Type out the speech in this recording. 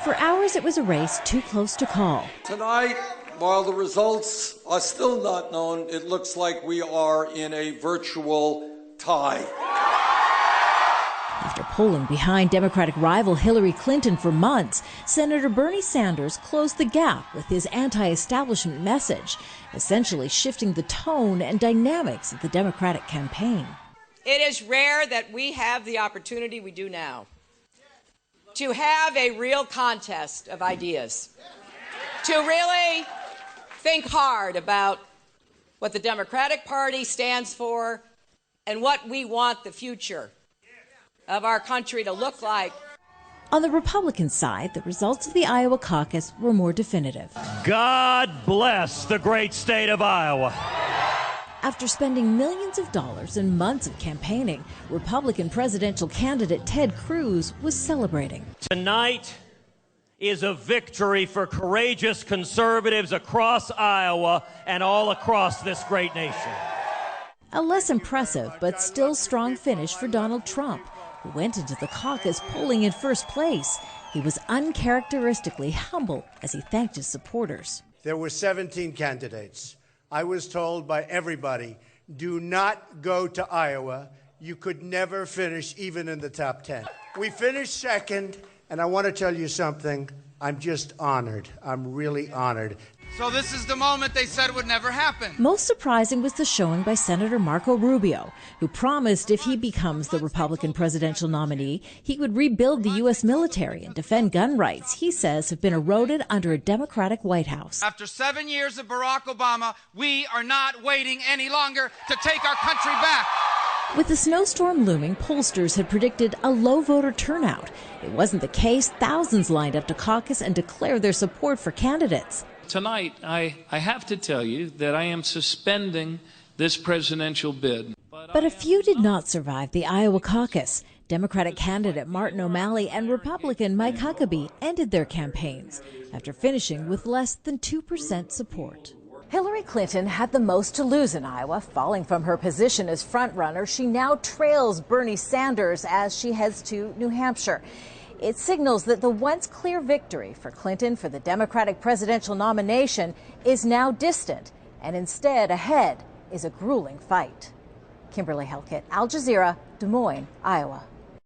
For hours, it was a race too close to call. Tonight, while the results are still not known, it looks like we are in a virtual tie. After polling behind Democratic rival Hillary Clinton for months, Senator Bernie Sanders closed the gap with his anti-establishment message, essentially shifting the tone and dynamics of the Democratic campaign. It is rare that we have the opportunity we do now to have a real contest of ideas, to really think hard about what the Democratic Party stands for and what we want the future of our country to look like. On the Republican side, the results of the Iowa caucus were more definitive. God bless the great state of Iowa. After spending millions of dollars and months of campaigning, Republican presidential candidate Ted Cruz was celebrating. Tonight is a victory for courageous conservatives across Iowa and all across this great nation. A less impressive but still strong finish for Donald Trump, who went into the caucus polling in first place. He was uncharacteristically humble as he thanked his supporters. There were 17 candidates. I was told by everybody, do not go to Iowa. You could never finish even in the top 10. We finished second, and I want to tell you something. I'm just honored. I'm really honored. So this is the moment they said would never happen. Most surprising was the showing by Senator Marco Rubio, who promised if he becomes the Republican presidential nominee, he would rebuild the U.S. military and defend gun rights he says have been eroded under a Democratic White House. After 7 years of Barack Obama, we are not waiting any longer to take our country back. With the snowstorm looming, pollsters had predicted a low voter turnout. It wasn't the case. Thousands lined up to caucus and declare their support for candidates. Tonight, I have to tell you that I am suspending this presidential bid. But a few did not survive the Iowa caucus. Democratic candidate Martin O'Malley and Republican Mike Huckabee ended their campaigns after finishing with less than 2% support. Hillary Clinton had the most to lose in Iowa. Falling from her position as frontrunner, she now trails Bernie Sanders as she heads to New Hampshire. It signals that the once clear victory for Clinton for the Democratic presidential nomination is now distant, and instead ahead is a grueling fight. Kimberly Helkett, Al Jazeera, Des Moines, Iowa.